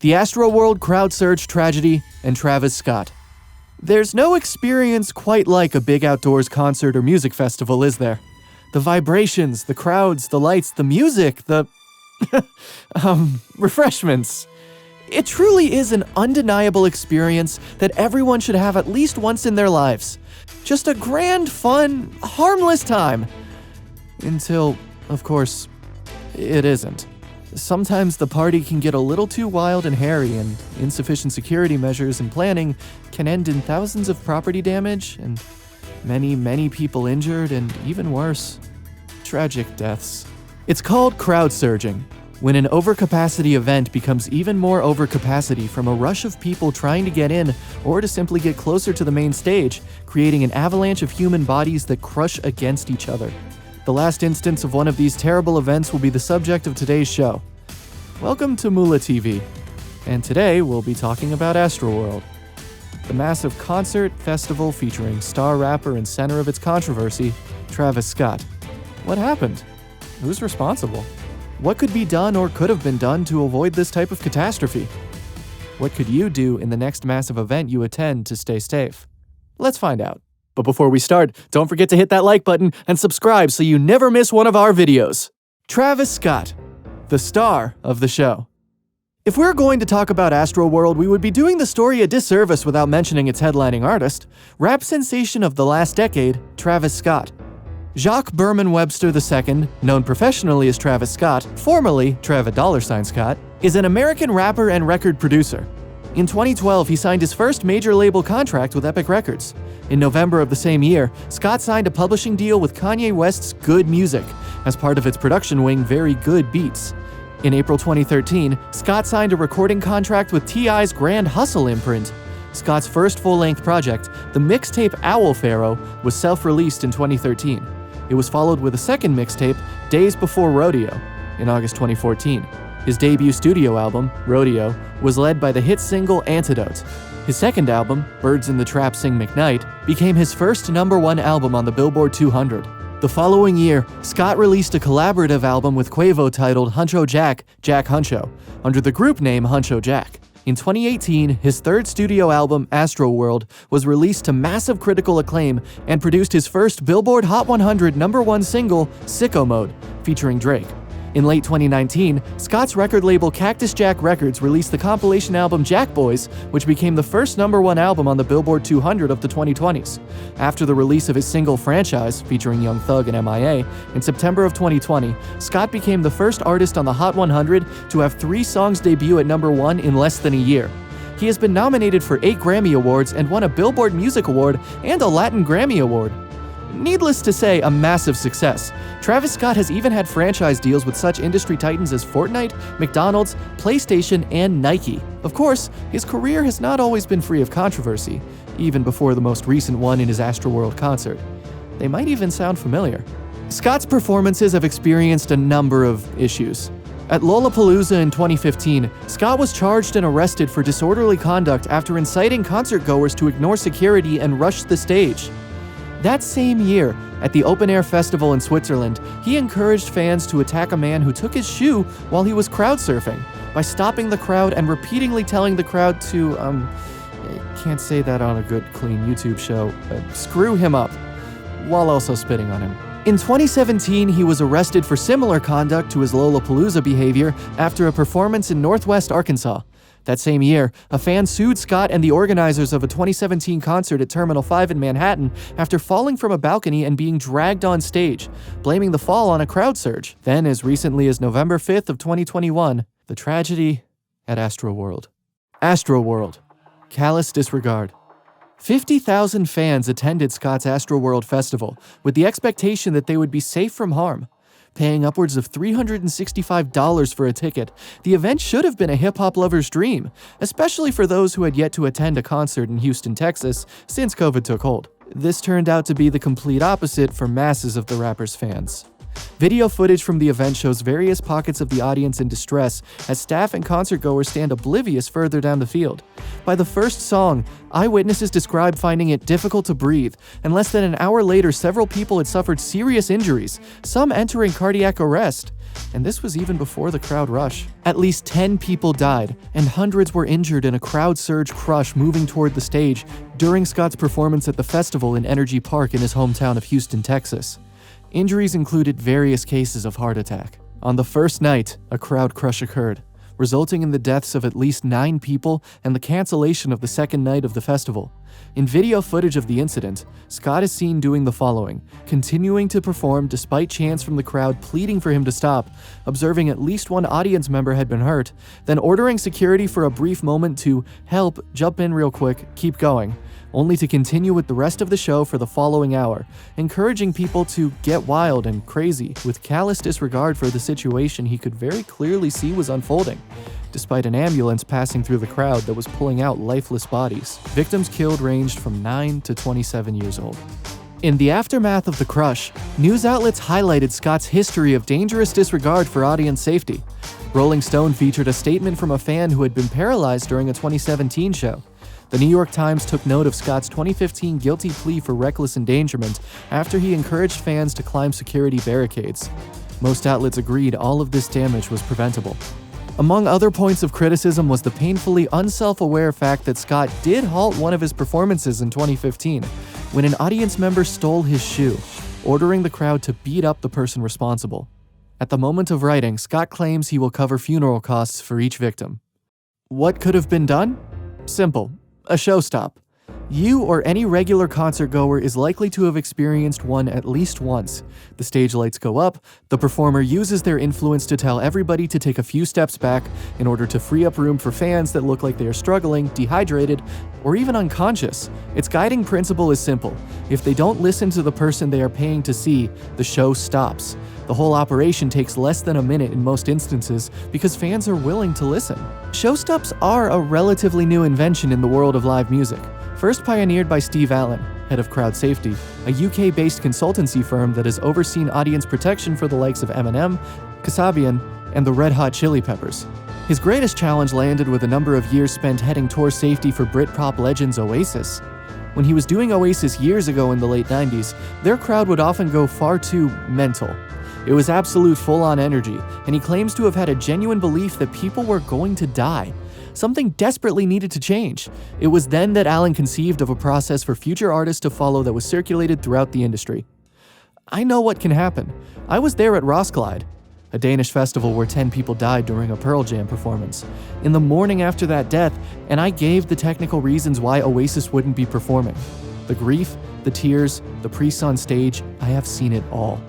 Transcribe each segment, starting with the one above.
the Astroworld crowd surge tragedy, and Travis Scott. There's no experience quite like a big outdoors concert or music festival, is there? The vibrations, the crowds, the lights, the music, the refreshments. It truly is an undeniable experience that everyone should have at least once in their lives. Just a grand, fun, harmless time. Until, of course, it isn't. Sometimes the party can get a little too wild and hairy, and insufficient security measures and planning can end in thousands of property damage and many people injured, and even worse, tragic deaths. It's called crowd surging, when an overcapacity event becomes even more overcapacity from a rush of people trying to get in or to simply get closer to the main stage, creating an avalanche of human bodies that crush against each other. The last instance of one of these terrible events will be the subject of today's show. Welcome to MoolaTV, and today we'll be talking about Astroworld, the massive concert festival featuring star rapper and center of its controversy, Travis Scott. What happened? Who's responsible? What could be done or could have been done to avoid this type of catastrophe? What could you do in the next massive event you attend to stay safe? Let's find out. But before we start, don't forget to hit that like button and subscribe so you never miss one of our videos. Travis Scott, the star of the show. If we're going to talk about Astroworld, we would be doing the story a disservice without mentioning its headlining artist, rap sensation of the last decade, Travis Scott. Jacques Berman Webster II, known professionally as Travis Scott, formerly Travis Scott, is an American rapper and record producer. In 2012, he signed his first major label contract with Epic Records. In November of the same year, Scott signed a publishing deal with Kanye West's Good Music as part of its production wing Very Good Beats. In April 2013, Scott signed a recording contract with T.I.'s Grand Hustle imprint. Scott's first full-length project, the mixtape Owl Pharaoh, was self-released in 2013. It was followed with a second mixtape, Days Before Rodeo, in August 2014. His debut studio album, Rodeo, was led by the hit single Antidote. His second album, Birds in the Trap Sing McKnight, became his first #1 album on the Billboard 200. The following year, Scott released a collaborative album with Quavo titled Huncho Jack, Jack Huncho, under the group name Huncho Jack. In 2018, his third studio album, Astroworld, was released to massive critical acclaim and produced his first Billboard Hot 100 #1 single, Sicko Mode, featuring Drake. In late 2019, Scott's record label Cactus Jack Records released the compilation album Jack Boys, which became the first #1 album on the Billboard 200 of the 2020s. After the release of his single Franchise, featuring Young Thug and MIA, in September of 2020, Scott became the first artist on the Hot 100 to have 3 songs debut at #1 in less than a year. He has been nominated for 8 Grammy Awards and won a Billboard Music Award and a Latin Grammy Award. Needless to say, a massive success. Travis Scott has even had franchise deals with such industry titans as Fortnite, McDonald's, PlayStation, and Nike. Of course, his career has not always been free of controversy, even before the most recent one in his Astroworld concert. They might even sound familiar. Scott's performances have experienced a number of issues. At Lollapalooza in 2015, Scott was charged and arrested for disorderly conduct after inciting concertgoers to ignore security and rush the stage. That same year, at the Open Air Festival in Switzerland, he encouraged fans to attack a man who took his shoe while he was crowd surfing by stopping the crowd and repeatedly telling the crowd to, can't say that on a good, clean YouTube show, screw him up, while also spitting on him. In 2017, he was arrested for similar conduct to his Lollapalooza behavior after a performance in Northwest Arkansas. That same year, a fan sued Scott and the organizers of a 2017 concert at Terminal 5 in Manhattan after falling from a balcony and being dragged on stage, blaming the fall on a crowd surge. Then, as recently as November 5th of 2021, the tragedy at Astroworld. Astroworld. Callous disregard. 50,000 fans attended Scott's Astroworld festival with the expectation that they would be safe from harm. Paying upwards of $365 for a ticket, the event should have been a hip-hop lover's dream, especially for those who had yet to attend a concert in Houston, Texas, since COVID took hold. This turned out to be the complete opposite for masses of the rapper's fans. Video footage from the event shows various pockets of the audience in distress as staff and concertgoers stand oblivious further down the field. By the first song, eyewitnesses described finding it difficult to breathe, and less than an hour later several people had suffered serious injuries, some entering cardiac arrest. And this was even before the crowd rush. At least 10 people died, and hundreds were injured in a crowd surge crush moving toward the stage during Scott's performance at the festival in Energy Park in his hometown of Houston, Texas. Injuries included various cases of heart attack. On the first night, a crowd crush occurred, resulting in the deaths of at least 9 people and the cancellation of the second night of the festival. In video footage of the incident, Scott is seen doing the following, continuing to perform despite chants from the crowd pleading for him to stop, observing at least one audience member had been hurt, then ordering security for a brief moment to help, jump in real quick, keep going, only to continue with the rest of the show for the following hour, encouraging people to get wild and crazy with callous disregard for the situation he could very clearly see was unfolding, despite an ambulance passing through the crowd that was pulling out lifeless bodies. Victims killed ranged from 9 to 27 years old. In the aftermath of the crush, news outlets highlighted Scott's history of dangerous disregard for audience safety. Rolling Stone featured a statement from a fan who had been paralyzed during a 2017 show. The New York Times took note of Scott's 2015 guilty plea for reckless endangerment after he encouraged fans to climb security barricades. Most outlets agreed all of this damage was preventable. Among other points of criticism was the painfully unself-aware fact that Scott did halt one of his performances in 2015 when an audience member stole his shoe, ordering the crowd to beat up the person responsible. At the moment of writing, Scott claims he will cover funeral costs for each victim. What could have been done? Simple. A show stop. You or any regular concert goer is likely to have experienced one at least once. The stage lights go up, the performer uses their influence to tell everybody to take a few steps back in order to free up room for fans that look like they are struggling, dehydrated, or even unconscious. Its guiding principle is simple. If they don't listen to the person they are paying to see, the show stops. The whole operation takes less than a minute in most instances because fans are willing to listen. Show stops are a relatively new invention in the world of live music. First pioneered by Steve Allen, head of crowd safety, a UK-based consultancy firm that has overseen audience protection for the likes of Eminem, Kasabian, and the Red Hot Chili Peppers. His greatest challenge landed with a number of years spent heading tour safety for Britpop legends Oasis. When he was doing Oasis years ago in the late 90s, their crowd would often go far too mental. It was absolute full-on energy, and he claims to have had a genuine belief that people were going to die. Something desperately needed to change. It was then that Allen conceived of a process for future artists to follow that was circulated throughout the industry. I know what can happen. I was there at Roskilde, a Danish festival where 10 people died during a Pearl Jam performance, in the morning after that death, and I gave the technical reasons why Oasis wouldn't be performing. The grief, the tears, the priests on stage, I have seen it all.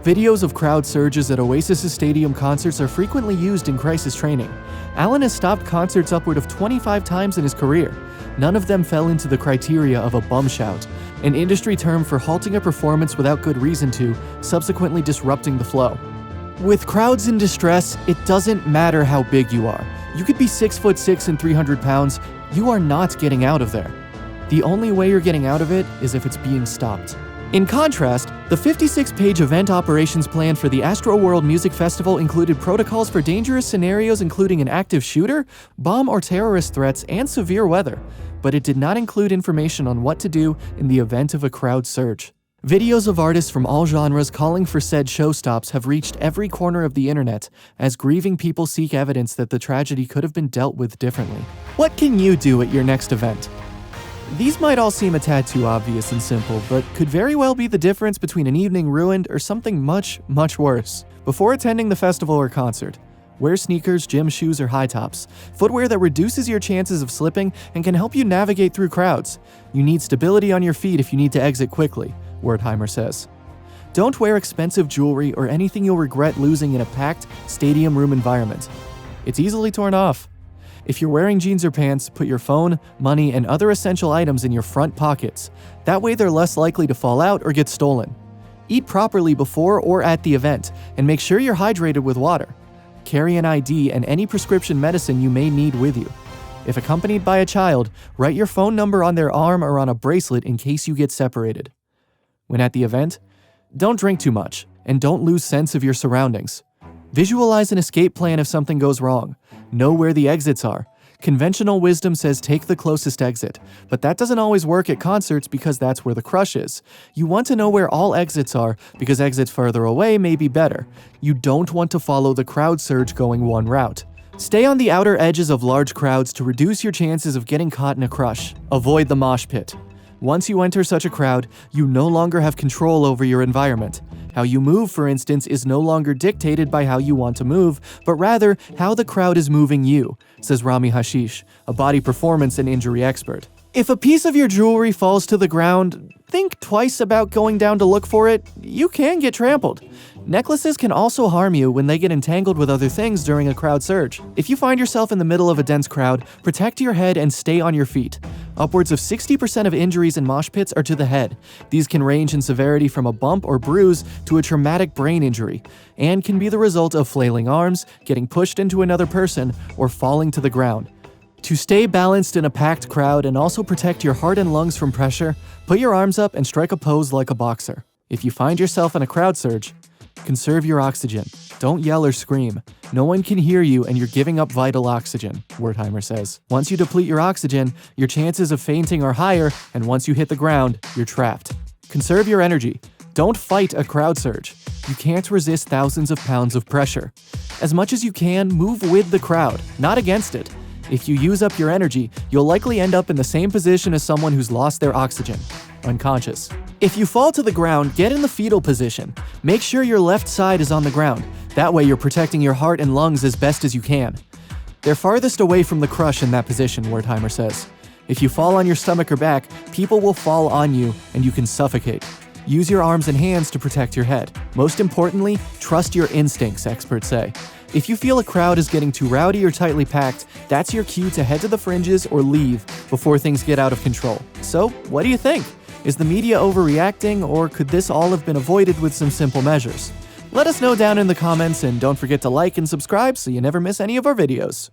Videos of crowd surges at Oasis's stadium concerts are frequently used in crisis training. Allen has stopped concerts upward of 25 times in his career. None of them fell into the criteria of a bum shout, an industry term for halting a performance without good reason to, subsequently disrupting the flow. With crowds in distress, it doesn't matter how big you are. You could be 6'6" and 300 pounds, you are not getting out of there. The only way you're getting out of it is if it's being stopped. In contrast, the 56-page event operations plan for the Astro-world Music Festival included protocols for dangerous scenarios including an active shooter, bomb or terrorist threats, and severe weather, but it did not include information on what to do in the event of a crowd surge. Videos of artists from all genres calling for said show stops have reached every corner of the internet as grieving people seek evidence that the tragedy could have been dealt with differently. What can you do at your next event? These might all seem a tad too obvious and simple, but could very well be the difference between an evening ruined or something much, much worse. Before attending the festival or concert, wear sneakers, gym shoes, or high tops, footwear that reduces your chances of slipping and can help you navigate through crowds. You need stability on your feet if you need to exit quickly, Wertheimer says. Don't wear expensive jewelry or anything you'll regret losing in a packed stadium room environment. It's easily torn off. If you're wearing jeans or pants, put your phone, money, and other essential items in your front pockets. That way they're less likely to fall out or get stolen. Eat properly before or at the event, and make sure you're hydrated with water. Carry an ID and any prescription medicine you may need with you. If accompanied by a child, write your phone number on their arm or on a bracelet in case you get separated. When at the event, don't drink too much. and don't lose sense of your surroundings. Visualize an escape plan if something goes wrong. Know where the exits are. Conventional wisdom says take the closest exit, but that doesn't always work at concerts because that's where the crush is. You want to know where all exits are because exits further away may be better. You don't want to follow the crowd surge going one route. Stay on the outer edges of large crowds to reduce your chances of getting caught in a crush. Avoid the mosh pit. Once you enter such a crowd, you no longer have control over your environment. How you move, for instance, is no longer dictated by how you want to move, but rather how the crowd is moving you, says Rami Hashish, a body performance and injury expert. If a piece of your jewelry falls to the ground, think twice about going down to look for it. You can get trampled. Necklaces can also harm you when they get entangled with other things during a crowd surge. If you find yourself in the middle of a dense crowd, protect your head and stay on your feet. Upwards of 60% of injuries in mosh pits are to the head. These can range in severity from a bump or bruise to a traumatic brain injury, and can be the result of flailing arms, getting pushed into another person, or falling to the ground. To stay balanced in a packed crowd and also protect your heart and lungs from pressure, put your arms up and strike a pose like a boxer. If you find yourself in a crowd surge, conserve your oxygen. Don't yell or scream. No one can hear you and you're giving up vital oxygen, Wertheimer says. Once you deplete your oxygen, your chances of fainting are higher, and once you hit the ground, you're trapped. Conserve your energy. Don't fight a crowd surge. You can't resist thousands of pounds of pressure. As much as you can, move with the crowd, not against it. If you use up your energy, you'll likely end up in the same position as someone who's lost their oxygen, unconscious. If you fall to the ground, get in the fetal position. Make sure your left side is on the ground. That way you're protecting your heart and lungs as best as you can. They're farthest away from the crush in that position, Wertheimer says. If you fall on your stomach or back, people will fall on you and you can suffocate. Use your arms and hands to protect your head. Most importantly, trust your instincts, experts say. If you feel a crowd is getting too rowdy or tightly packed, that's your cue to head to the fringes or leave before things get out of control. So, what do you think? Is the media overreacting, or could this all have been avoided with some simple measures? Let us know down in the comments, and don't forget to like and subscribe so you never miss any of our videos.